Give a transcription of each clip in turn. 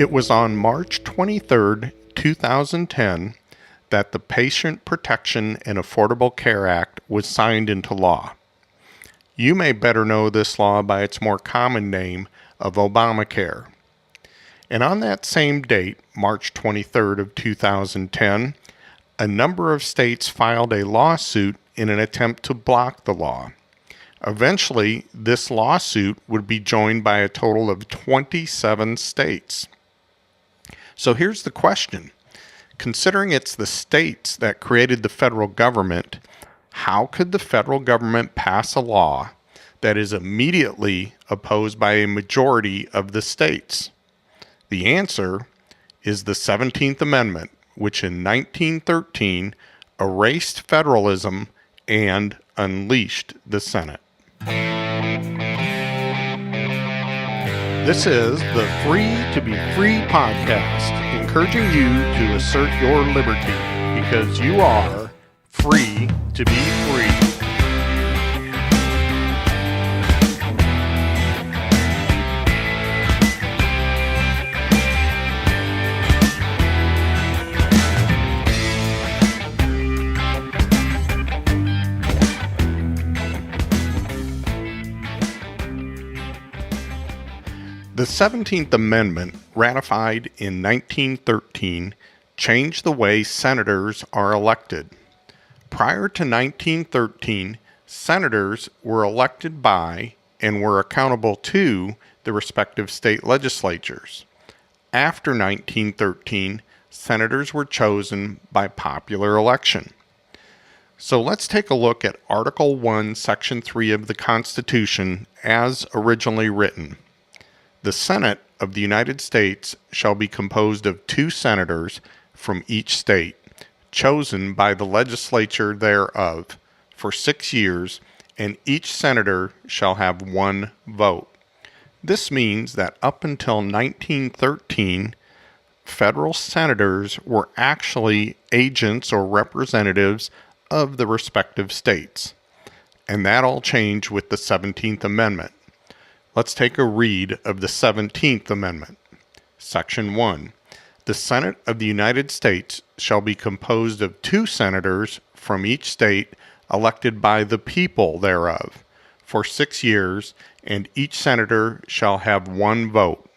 It was on March 23, 2010, that the Patient Protection and Affordable Care Act was signed into law. You may better know this law by its more common name of Obamacare. And on that same date, March 23rd of 2010, a number of states filed a lawsuit in an attempt to block the law. Eventually, this lawsuit would be joined by a total of 27 states. So here's the question. Considering it's the states that created the federal government, how could the federal government pass a law that is immediately opposed by a majority of the states? The answer is the 17th Amendment, which in 1913 erased federalism and unleashed the Senate. This is the Free to Be Free podcast, encouraging you to assert your liberty because you are free to be free. The 17th Amendment, ratified in 1913, changed the way senators are elected. Prior to 1913, senators were elected by and were accountable to the respective state legislatures. After 1913, senators were chosen by popular election. So let's take a look at Article 1, Section 3 of the Constitution as originally written. The Senate of the United States shall be composed of 2 senators from each state, chosen by the legislature thereof, for 6 years, and each senator shall have 1 vote. This means that up until 1913, federal senators were actually agents or representatives of the respective states. And that all changed with the 17th Amendment. Let's take a read of the 17th Amendment. Section 1. The Senate of the United States shall be composed of 2 senators from each state elected by the people thereof for 6 years, and each senator shall have 1 vote.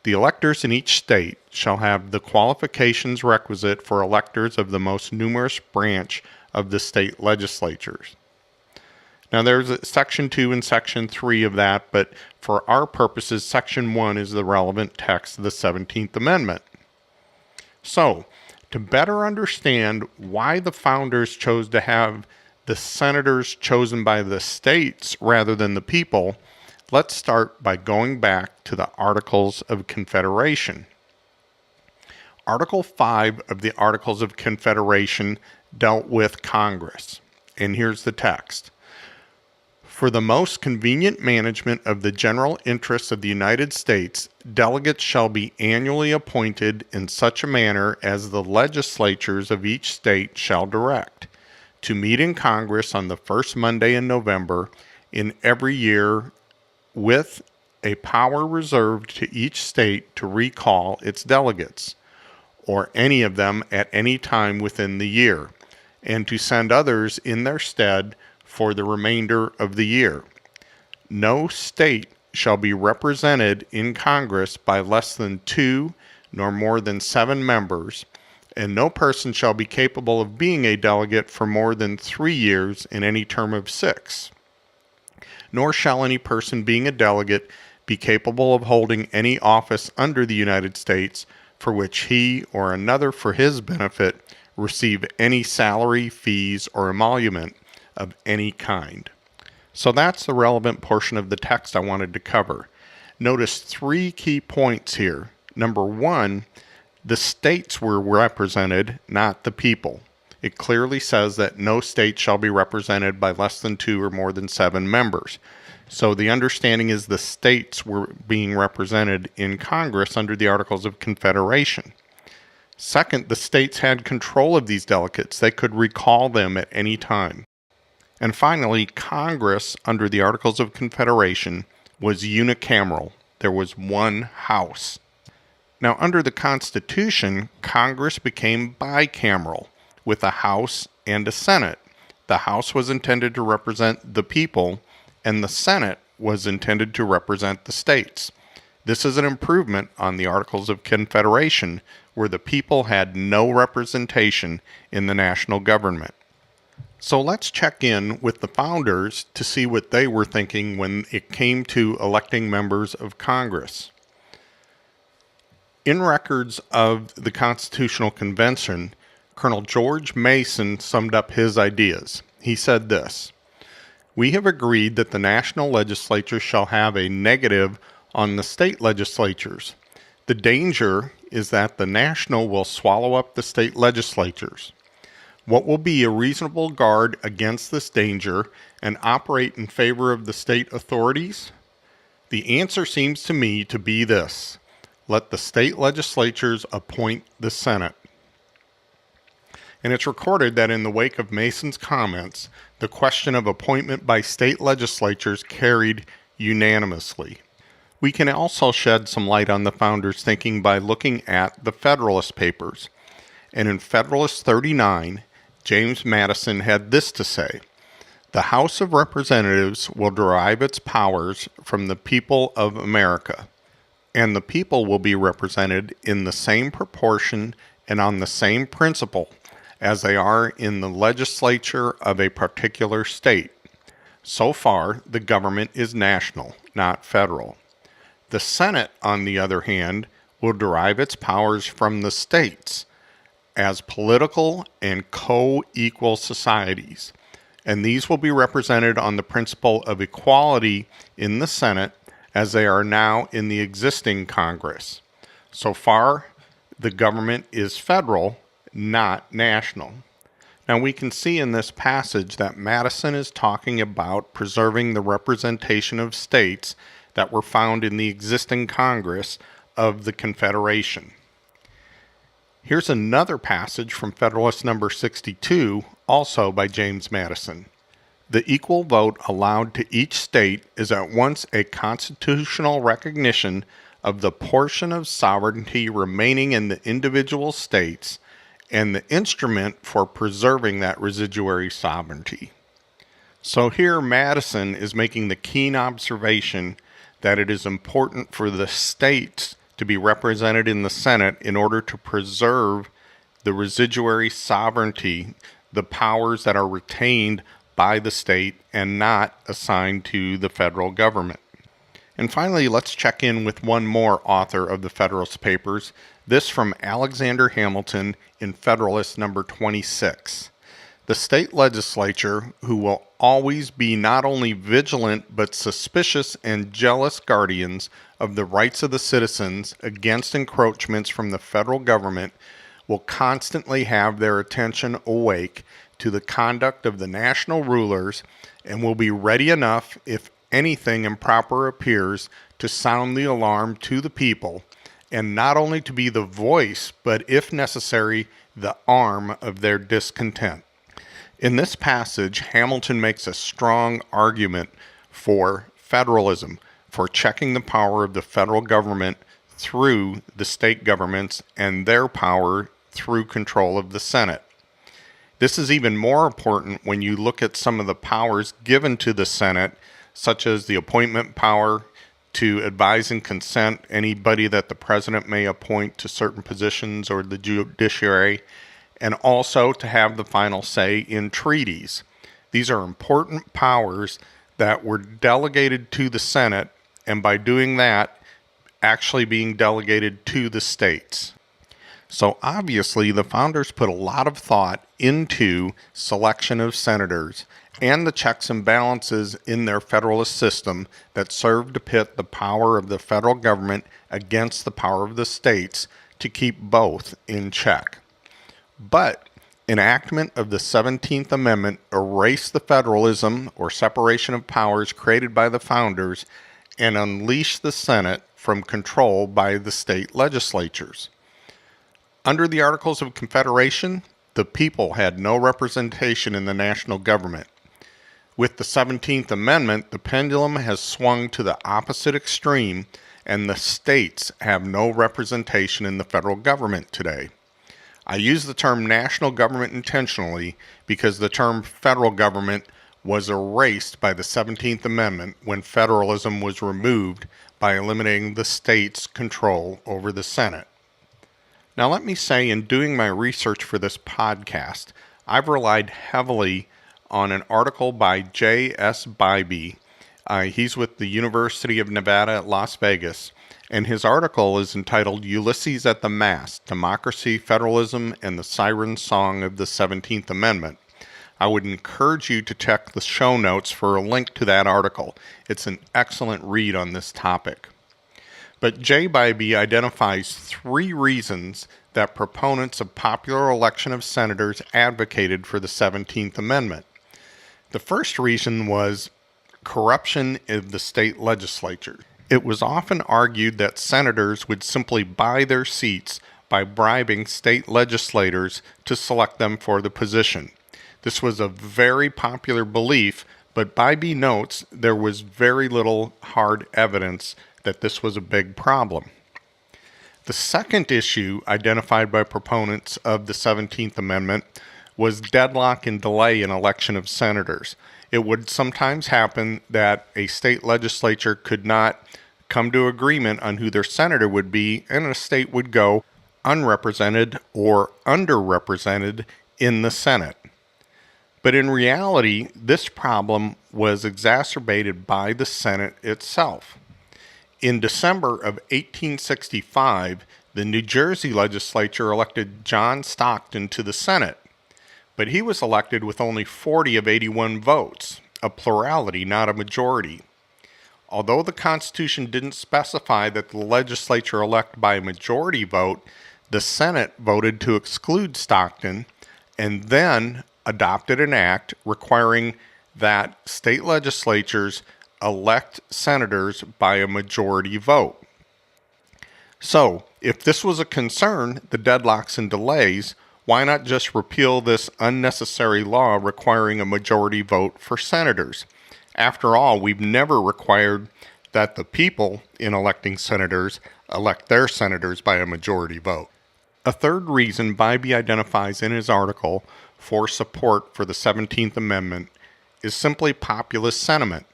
The electors in each state shall have the qualifications requisite for electors of the most numerous branch of the state legislatures. Now there's Section 2 and Section 3 of that, but for our purposes, Section 1 is the relevant text of the 17th Amendment. So, to better understand why the founders chose to have the senators chosen by the states rather than the people, let's start by going back to the Articles of Confederation. Article 5 of the Articles of Confederation dealt with Congress, and here's the text. For the most convenient management of the general interests of the United States, delegates shall be annually appointed in such a manner as the legislatures of each state shall direct, to meet in Congress on the first Monday in November in every year, with a power reserved to each state to recall its delegates, or any of them at any time within the year, and to send others in their stead for the remainder of the year. No state shall be represented in Congress by less than 2 nor more than 7 members, and no person shall be capable of being a delegate for more than 3 years in any term of 6. Nor shall any person being a delegate be capable of holding any office under the United States for which he or another for his benefit receive any salary, fees, or emolument of any kind. So that's the relevant portion of the text I wanted to cover. Notice 3 key points here. Number 1, the states were represented, not the people. It clearly says that no state shall be represented by less than 2 or more than 7 members. So the understanding is the states were being represented in Congress under the Articles of Confederation. Second, the states had control of these delegates. They could recall them at any time. And finally, Congress, under the Articles of Confederation, was unicameral. There was one house. Now, under the Constitution, Congress became bicameral, with a House and a Senate. The House was intended to represent the people, and the Senate was intended to represent the states. This is an improvement on the Articles of Confederation, where the people had no representation in the national government. So let's check in with the founders to see what they were thinking when it came to electing members of Congress. In records of the Constitutional Convention, Colonel George Mason summed up his ideas. He said this: "We have agreed that the national legislature shall have a negative on the state legislatures. The danger is that the national will swallow up the state legislatures. What will be a reasonable guard against this danger and operate in favor of the state authorities? The answer seems to me to be this: let the state legislatures appoint the Senate." And it's recorded that in the wake of Mason's comments, the question of appointment by state legislatures carried unanimously. We can also shed some light on the founders' thinking by looking at the Federalist Papers. And in Federalist 39, James Madison had this to say: "The House of Representatives will derive its powers from the people of America, and the people will be represented in the same proportion and on the same principle as they are in the legislature of a particular state. So far, the government is national, not federal. The Senate, on the other hand, will derive its powers from the states as political and co-equal societies, and these will be represented on the principle of equality in the Senate as they are now in the existing Congress. So far, the government is federal, not national." Now we can see in this passage that Madison is talking about preserving the representation of states that were found in the existing Congress of the Confederation. Here's another passage from Federalist number 62, also by James Madison. "The equal vote allowed to each state is at once a constitutional recognition of the portion of sovereignty remaining in the individual states and the instrument for preserving that residuary sovereignty." So here Madison is making the keen observation that it is important for the states to be represented in the Senate in order to preserve the residuary sovereignty, the powers that are retained by the state and not assigned to the federal government. And finally, let's check in with one more author of the Federalist Papers, this from Alexander Hamilton in Federalist number 26. "The state legislature, who will always be not only vigilant but suspicious and jealous guardians of the rights of the citizens against encroachments from the federal government, will constantly have their attention awake to the conduct of the national rulers and will be ready enough, if anything improper appears, to sound the alarm to the people, and not only to be the voice, but if necessary, the arm of their discontent." In this passage, Hamilton makes a strong argument for federalism, for checking the power of the federal government through the state governments and their power through control of the Senate. This is even more important when you look at some of the powers given to the Senate, such as the appointment power to advise and consent anybody that the president may appoint to certain positions or the judiciary, and also to have the final say in treaties. These are important powers that were delegated to the Senate, and by doing that, actually being delegated to the states. So obviously, the founders put a lot of thought into selection of senators and the checks and balances in their federalist system that served to pit the power of the federal government against the power of the states to keep both in check. But enactment of the 17th Amendment erased the federalism or separation of powers created by the founders and unleashed the Senate from control by the state legislatures. Under the Articles of Confederation, the people had no representation in the national government. With the 17th Amendment, the pendulum has swung to the opposite extreme, and the states have no representation in the federal government today. I use the term national government intentionally because the term federal government was erased by the 17th Amendment when federalism was removed by eliminating the states' control over the Senate. Now, let me say, in doing my research for this podcast, I've relied heavily on an article by J.S. Bybee. He's with the University of Nevada at Las Vegas, and his article is entitled Ulysses at the Mast, Democracy, Federalism, and the Siren Song of the 17th Amendment. I would encourage you to check the show notes for a link to that article. It's an excellent read on this topic. But J. Bybee identifies 3 reasons that proponents of popular election of senators advocated for the 17th Amendment. The first reason was corruption of the state legislature. It was often argued that senators would simply buy their seats by bribing state legislators to select them for the position. This was a very popular belief, but Bybee notes there was very little hard evidence that this was a big problem. The second issue identified by proponents of the 17th Amendment was deadlock and delay in election of senators. It would sometimes happen that a state legislature could not come to agreement on who their senator would be, and a state would go unrepresented or underrepresented in the Senate. But in reality, this problem was exacerbated by the Senate itself. In December of 1865, the New Jersey legislature elected John Stockton to the Senate, but he was elected with only 40 of 81 votes, a plurality, not a majority. Although the Constitution didn't specify that the legislature elect by a majority vote, the Senate voted to exclude Stockton and then adopted an act requiring that state legislatures elect senators by a majority vote. So, if this was a concern, the deadlocks and delays, why not just repeal this unnecessary law requiring a majority vote for senators? After all, we've never required that the people in electing senators elect their senators by a majority vote. A third reason Bybee identifies in his article for support for the 17th Amendment is simply populist sentiment.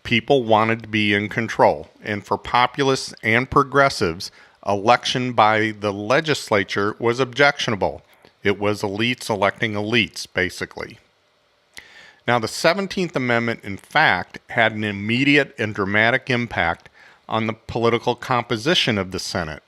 People wanted to be in control, and for populists and progressives, election by the legislature was objectionable. It was elites electing elites, basically. Now, the 17th Amendment, in fact, had an immediate and dramatic impact on the political composition of the Senate.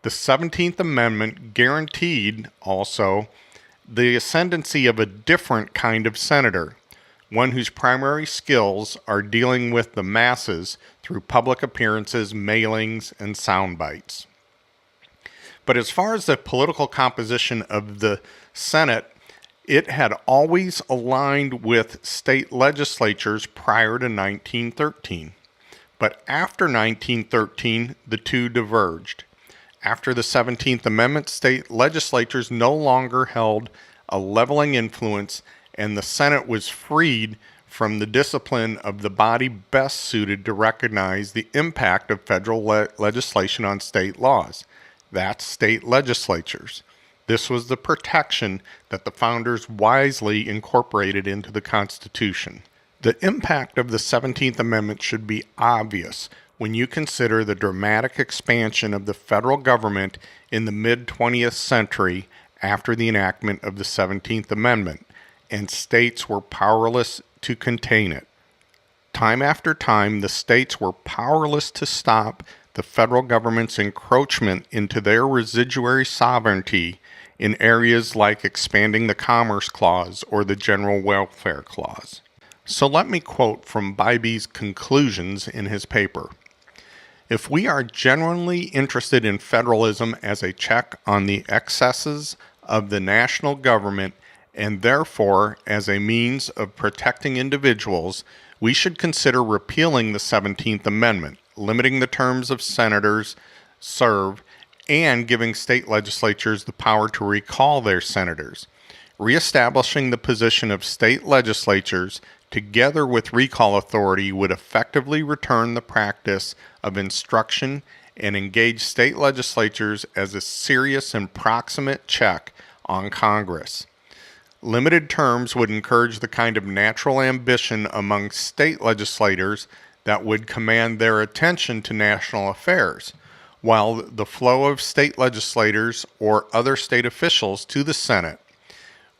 The 17th Amendment guaranteed also the ascendancy of a different kind of senator, one whose primary skills are dealing with the masses through public appearances, mailings, and sound bites. But as far as the political composition of the Senate, it had always aligned with state legislatures prior to 1913. But after 1913, the two diverged. After the 17th Amendment, state legislatures no longer held a leveling influence, and the Senate was freed from the discipline of the body best suited to recognize the impact of federal legislation on state laws. That's state legislatures. This was the protection that the founders wisely incorporated into the Constitution. The impact of the 17th Amendment should be obvious when you consider the dramatic expansion of the federal government in the mid-20th century after the enactment of the 17th Amendment, and states were powerless to contain it. Time after time, the states were powerless to stop the federal government's encroachment into their residuary sovereignty in areas like expanding the Commerce Clause or the General Welfare Clause. So let me quote from Bybee's conclusions in his paper. If we are genuinely interested in federalism as a check on the excesses of the national government, and therefore as a means of protecting individuals, we should consider repealing the 17th Amendment, limiting the terms of senators served, and giving state legislatures the power to recall their senators, reestablishing the position of state legislatures together with recall authority, would effectively return the practice of instruction and engage state legislatures as a serious and proximate check on Congress. Limited terms would encourage the kind of natural ambition among state legislators that would command their attention to national affairs, while the flow of state legislators or other state officials to the Senate,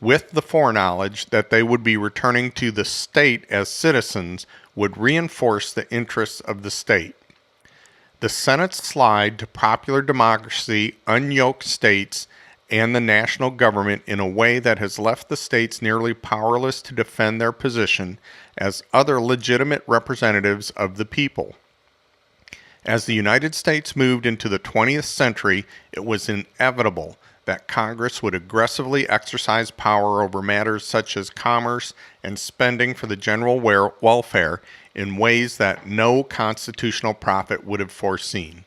with the foreknowledge that they would be returning to the state as citizens, would reinforce the interests of the state. The Senate's slide to popular democracy unyoked states and the national government in a way that has left the states nearly powerless to defend their position as other legitimate representatives of the people. As the United States moved into the 20th century, it was inevitable that Congress would aggressively exercise power over matters such as commerce and spending for the general welfare in ways that no constitutional prophet would have foreseen.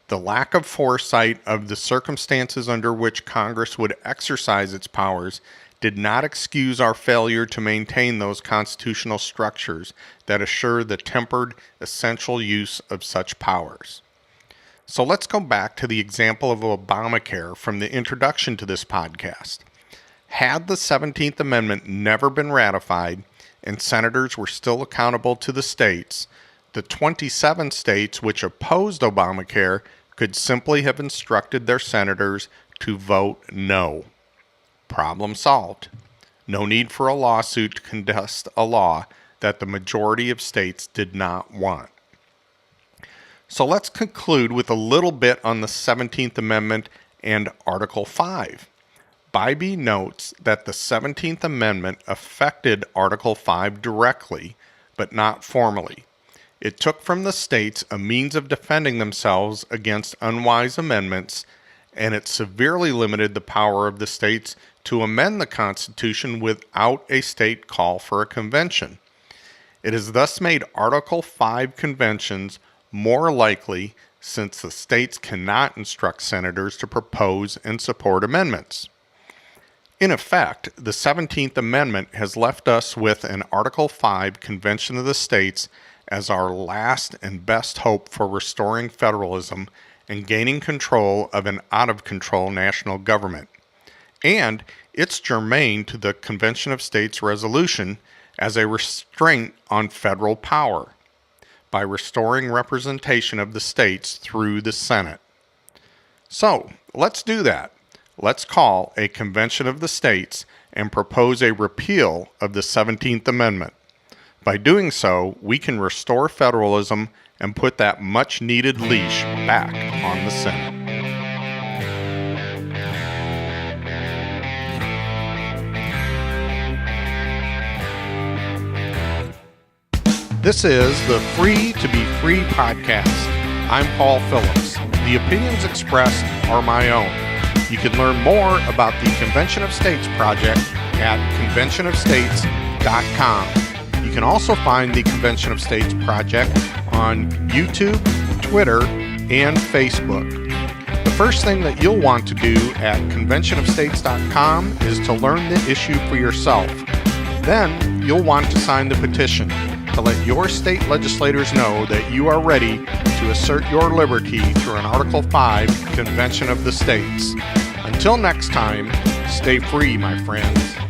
The lack of foresight of the circumstances under which Congress would exercise its powers did not excuse our failure to maintain those constitutional structures that assure the tempered, essential use of such powers. So let's go back to the example of Obamacare from the introduction to this podcast. Had the 17th Amendment never been ratified and senators were still accountable to the states, the 27 states which opposed Obamacare could simply have instructed their senators to vote no. Problem solved. No need for a lawsuit to contest a law that the majority of states did not want. So let's conclude with a little bit on the 17th Amendment and Article 5. Bybee notes that the 17th Amendment affected Article 5 directly, but not formally. It took from the states a means of defending themselves against unwise amendments, and it severely limited the power of the states to amend the Constitution without a state call for a convention. It has thus made Article 5 conventions more likely, since the states cannot instruct senators to propose and support amendments. In effect, the 17th Amendment has left us with an Article 5 Convention of the States as our last and best hope for restoring federalism and gaining control of an out-of-control national government. And it's germane to the Convention of States resolution as a restraint on federal power by restoring representation of the states through the Senate. So, let's do that. Let's call a Convention of the States and propose a repeal of the 17th Amendment. By doing so, we can restore federalism and put that much-needed leash back on the Senate. This is the Free to Be Free podcast. I'm Paul Phillips. The opinions expressed are my own. You can learn more about the Convention of States project at conventionofstates.com. You can also find the Convention of States project on YouTube, Twitter, and Facebook. The first thing that you'll want to do at conventionofstates.com is to learn the issue for yourself. Then you'll want to sign the petition to let your state legislators know that you are ready to assert your liberty through an Article 5 Convention of the States. Until next time, stay free, my friends.